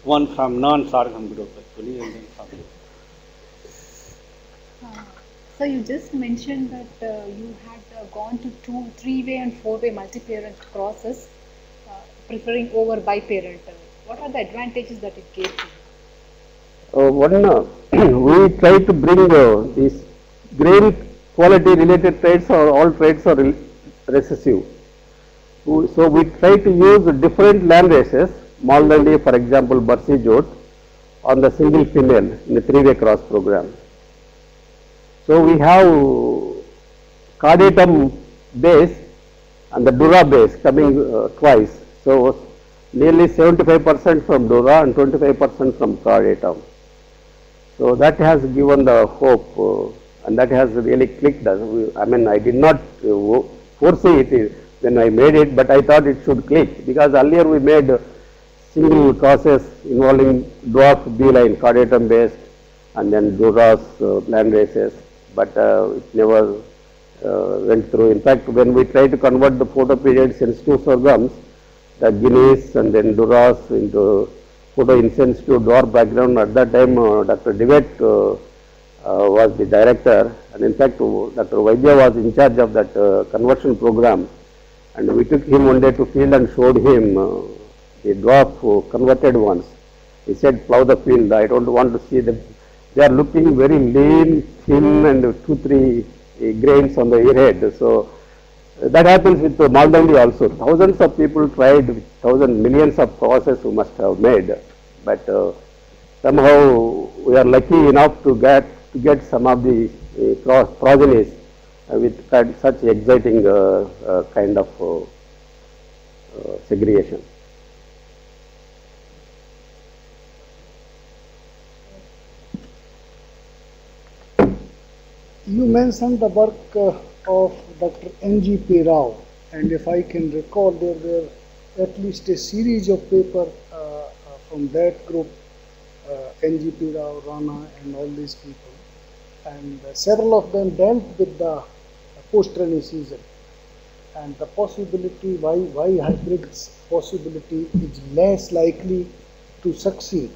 Speaker 3: One from non-sorghum group actually, and then from you.
Speaker 4: So you just mentioned that you had gone to 2, 3-way and 4-way multi-parent crosses, preferring over bi-parent. What are the advantages that it gave you?
Speaker 2: We try to bring these grain quality related traits, or all traits are recessive. So we try to use different land races, Maldandi for example Barshizoot, on the single female in the 3-way cross program. So we have Caudatum base and the durra base coming twice. So nearly 75% from durra and 25% from Caudatum. So that has given the hope and that has really clicked us. I mean, I did not foresee it when I made it, but I thought it should click, because earlier we made single crosses involving dwarf B-line Caudatum based and then durras land races, but it never went through. In fact, when we tried to convert the photoperiod sensitive sorghums, the Guineas and then durras into photo-insensitive dwarf background, at that time Dr. Dewitt was the director, and in fact Dr. Vaidya was in charge of that conversion program, and we took him one day to field and showed him the dwarf converted ones. He said, plough the field, I don't want to see them. They are looking very lean, thin and 2-3 grains on the earhead. So that happens with Maldandi also. Thousands of people tried, with millions of crosses who must have made, but somehow we are lucky enough to get some of the progenies with such exciting kind of segregation.
Speaker 5: You mentioned the work of Dr. N.G.P. Rao, and if I can recall, there were at least a series of papers from that group, N.G.P. Rao, Rana, and all these people, and several of them dealt with the post-rainy season. and the possibility, why hybrids possibility is less likely to succeed.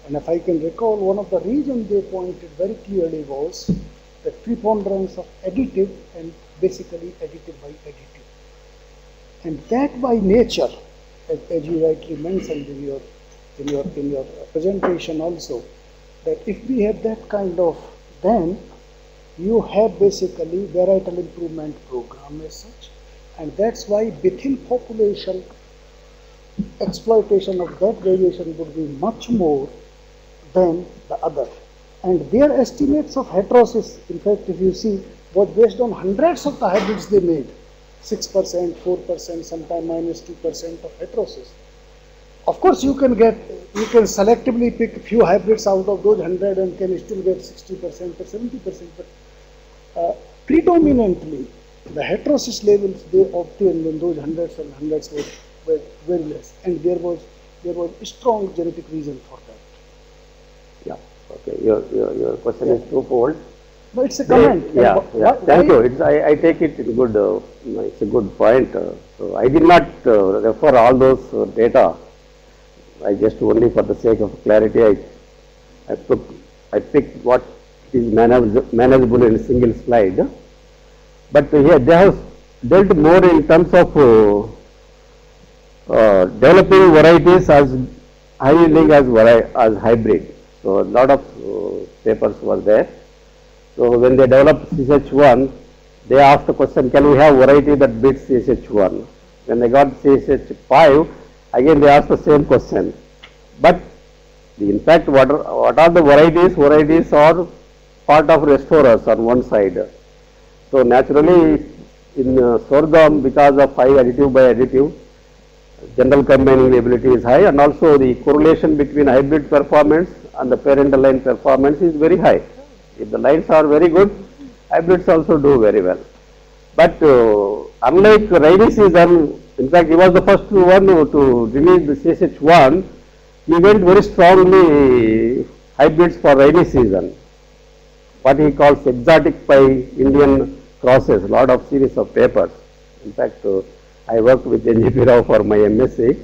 Speaker 5: And if I can recall, one of the reasons they pointed very clearly was the preponderance of additive and basically additive by additive. And that by nature, as you rightly mentioned in your presentation also, that if we have that kind of, then you have basically varietal improvement program as such, and that's why within population exploitation of that variation would be much more than the other. And their estimates of heterosis, in fact, if you see, was based on hundreds of the hybrids they made, 6%, 4%, sometimes minus 2% of heterosis. Of course, you can selectively pick a few hybrids out of those 100 and can still get 60% or 70%, but predominantly the heterosis levels they obtained in those hundreds and hundreds were very less, and there was strong genetic reason for that.
Speaker 2: Yeah. Okay. Your question is twofold.
Speaker 5: No, it's a comment.
Speaker 2: Thank you. I take it good. It's a good point. So I did not refer all those data. I just only for the sake of clarity, I picked what is manageable in a single slide. But here they have dealt more in terms of developing varieties as high yielding as hybrid. So a lot of papers were there. So when they developed CSH1, they asked the question, can we have variety that beats CSH1? When they got CSH5, again they asked the same question. But in fact, what are the varieties? Varieties are part of restorers on one side. So naturally in sorghum, because of high additive by additive, general combining ability is high, and also the correlation between hybrid performance and the parental line performance is very high. If the lines are very good, hybrids also do very well. But unlike rainy season, in fact, he was the first one to release the CSH1. He went very strongly hybrids for rainy season. What he calls exotic by Indian crosses, lot of series of papers. In fact, I worked with NGP Rao for my MSc.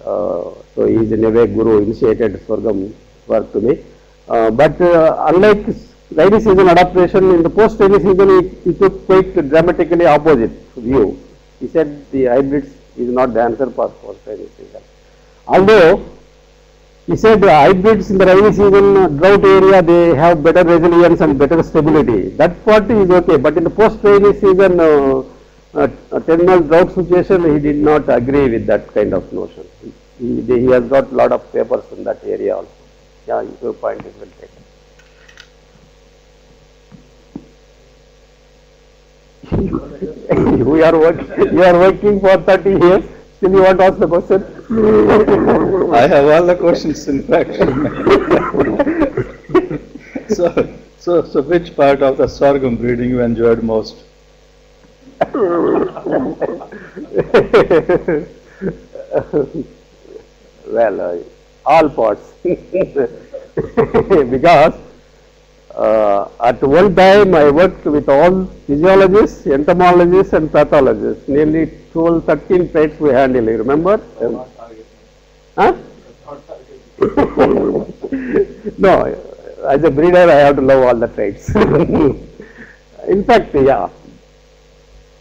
Speaker 2: So he is in a way guru, initiated sorghum work to me. But unlike rainy season adaptation, in the post-rainy season, he took quite dramatically opposite view. He said the hybrids is not the answer for post-rainy season. Although, he said the hybrids in the rainy season drought area, they have better resilience and better stability. That part is okay, but in the post-rainy season, 10 months drought situation, he did not agree with that kind of notion. He has got a lot of papers in that area also. Yeah, your point is well taken. You are working for 30 years, still you want to ask the question?
Speaker 1: I have all the questions, in fact. So which part of the sorghum breeding you enjoyed most?
Speaker 2: Well, all parts. Because at one time I worked with all physiologists, entomologists and pathologists. Nearly 12, 13 traits we handle, you remember? Huh? No, as a breeder I have to love all the traits. In fact, yeah.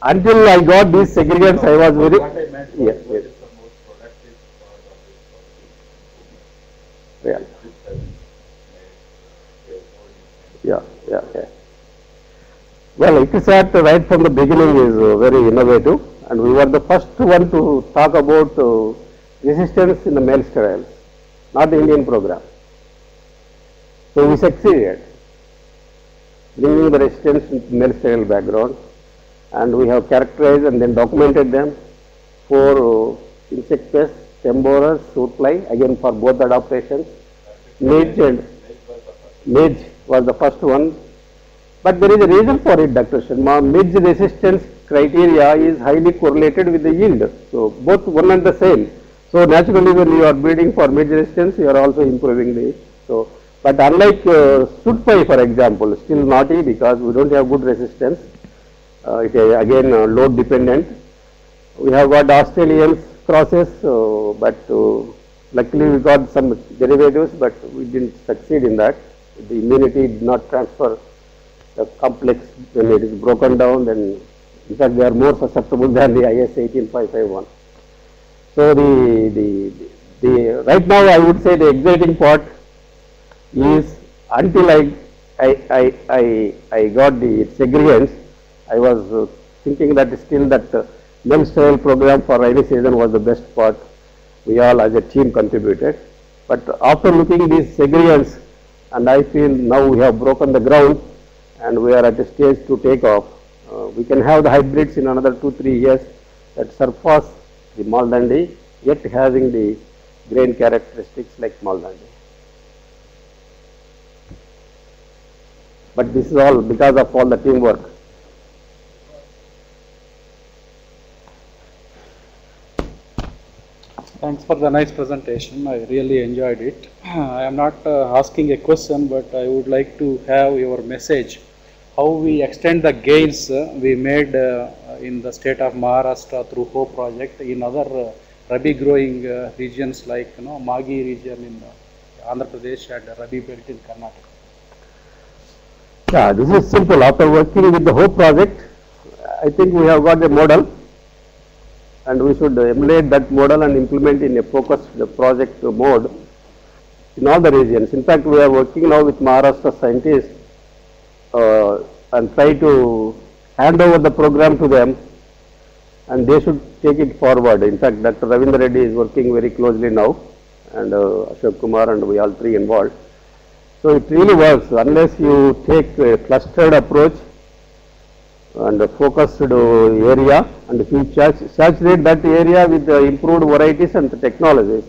Speaker 2: Until I got these segregates, I was very...
Speaker 6: What I meant was,
Speaker 2: yes,
Speaker 6: what
Speaker 2: yes.
Speaker 6: is the most productive part of this?
Speaker 2: Yeah. Well, ICRISAT right from the beginning is very innovative, and we were the first one to talk about resistance in the male steriles, not the Indian program. So we succeeded bringing the resistance in male sterile background, and we have characterized and then documented them for insect pests, stem borers, Shootfly, again for both adaptations. Midge was the first one. But there is a reason for it, Dr. Sharma. Midge resistance criteria is highly correlated with the yield. So both one and the same. So naturally when you are breeding for midge resistance, you are also improving the. So, but unlike Shootfly, for example, still naughty because we don't have good resistance. It is again load dependent. We have got Australian crosses, but luckily we got some derivatives, but we didn't succeed in that. The immunity did not transfer the complex when it is broken down, then in fact they are more susceptible than the IS 18551. So the right now I would say the exciting part is until I got the segregants, I was thinking that still that milk sterile program for rainy season was the best part. We all as a team contributed. But after looking these segregants, and I feel now we have broken the ground and we are at a stage to take off. We can have the hybrids in another 2-3 years that surpass the Maldandi, yet having the grain characteristics like Maldandi. But this is all because of all the teamwork.
Speaker 3: Thanks for the nice presentation. I really enjoyed it. I am not asking a question, but I would like to have your message. How we extend the gains we made in the state of Maharashtra through HOPE project in other Rabi growing regions like Magi region in Andhra Pradesh and Rabi belt in Karnataka.
Speaker 2: Yeah, this is simple. After working with the HOPE project, I think we have got a model. And we should emulate that model and implement in a focused project mode in all the regions. In fact, we are working now with Maharashtra scientists and try to hand over the program to them, and they should take it forward. In fact, Dr. Reddy is working very closely now, and Ashok Kumar, and we all three involved. So it really works unless you take a clustered approach and a focused area, and if you saturate that area with the improved varieties and the technologies,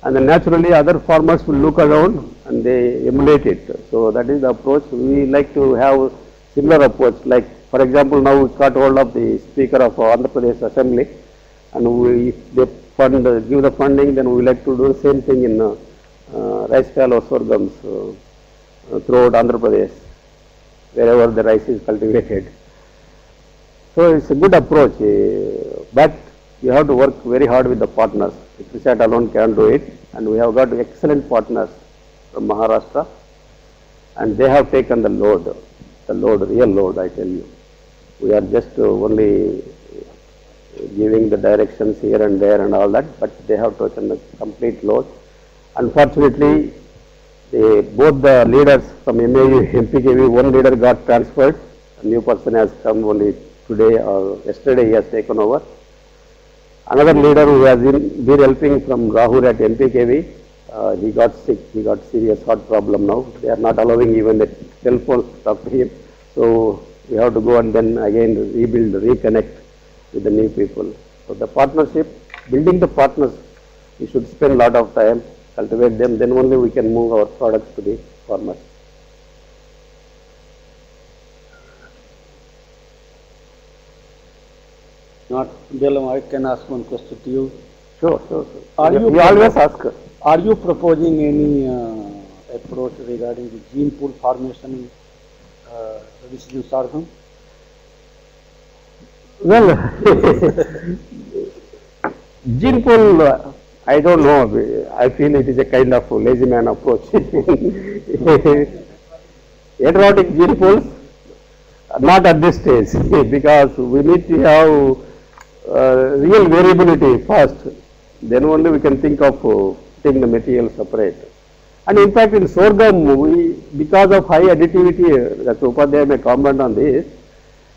Speaker 2: and then naturally other farmers will look around and they emulate it. So that is the approach. We like to have similar approach, like for example now we got hold of the Speaker of Andhra Pradesh Assembly, and if they give the funding, then we like to do the same thing in rice fallow sorghums throughout Andhra Pradesh, wherever the rice is cultivated. So it's a good approach, but you have to work very hard with the partners. ICRISAT alone can't do it, and we have got excellent partners from Maharashtra, and they have taken the load, real load, I tell you. We are just only giving the directions here and there and all that, but they have taken the complete load. Unfortunately, both the leaders from MAB, MPKV, one leader got transferred, a new person has come only today or yesterday he has taken over. Another leader who has been helping from Rahul at MPKV, he got sick, he got serious heart problem now. They are not allowing even the cell phone to talk to him. So we have to go and then again rebuild, reconnect with the new people. So the partnership, building the partners, we should spend a lot of time, cultivate them, then only we can move our products to the farmers.
Speaker 3: Not Belum, I can ask one question to you.
Speaker 2: Sure.
Speaker 3: You
Speaker 2: always ask.
Speaker 3: Are you proposing any approach regarding the gene pool formation in sorghum?
Speaker 2: Well, gene pool, I don't know. I feel it is a kind of lazy man approach. Heterotic gene pools, not at this stage, because we need to have real variability first, then only we can think of putting the material separate. And in fact, in sorghum, because of high additivity, Dr. Upadhyay may comment on this,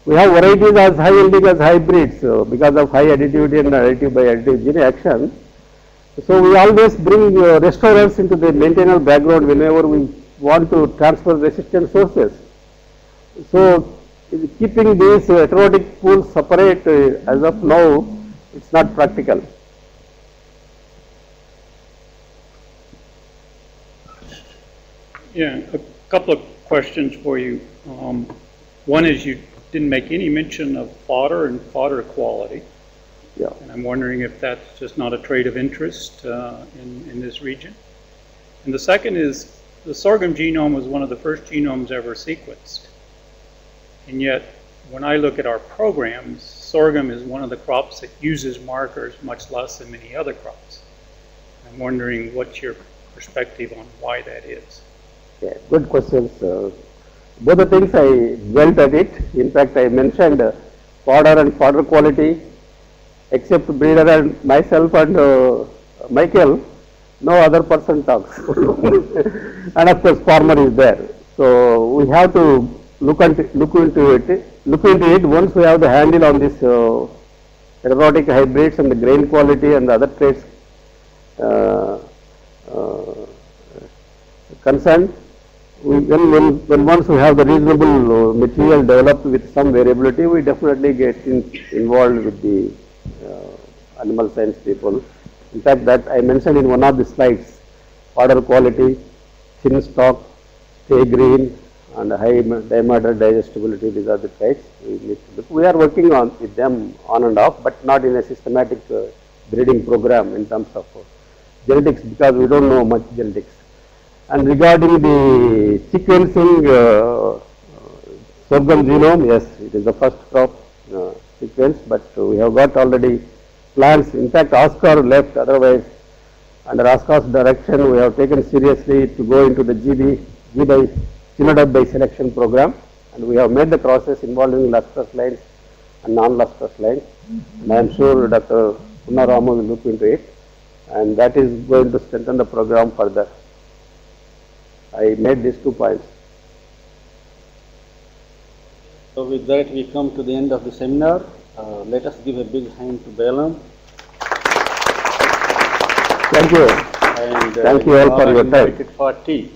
Speaker 2: we have varieties as high yielding as hybrids because of high additivity and additive by additive gene action. So we always bring restorers into the maintenance background whenever we want to transfer resistant sources. So keeping these heterotic pools separate as of now, it's not practical.
Speaker 7: Yeah, a couple of questions for you. One is you didn't make any mention of fodder and fodder quality.
Speaker 2: Yeah.
Speaker 7: And I'm wondering if that's just not a trait of interest in this region. And the second is the sorghum genome was one of the first genomes ever sequenced. And yet when I look at our programs, sorghum is one of the crops that uses markers much less than many other crops. I'm wondering what's your perspective on why that is.
Speaker 2: Yeah, good questions. Both the things I dwelt at it. In fact, I mentioned fodder and fodder quality. Except breeder and myself and Michael, no other person talks. And of course, farmer is there. So we have to look into it. Once we have the handle on this exotic hybrids and the grain quality and the other traits concerned. When once we have the reasonable material developed with some variability, we definitely get involved with the animal science people. In fact, that I mentioned in one of the slides, fodder quality, thin stalk, stay green, and high diameter digestibility. These are the traits we need to look. We are working on with them on and off, but not in a systematic breeding program in terms of genetics, because we don't know much genetics. And regarding the sequencing sorghum genome, yes, it is the first crop sequence, but we have got already plans. In fact, Oscar left, otherwise under Oscar's direction we have taken seriously to go into the G by genotype by selection program, and we have made the process involving lustrous lines and non-lustrous lines. And I am sure Dr. Punnaramu will look into it, and that is going to strengthen the program further. I made these 2 points.
Speaker 3: So with that, we come to the end of the seminar. Let us give a big hand to Belum.
Speaker 2: Thank you.
Speaker 3: And
Speaker 2: Thank you all for your time.
Speaker 3: Invited for tea.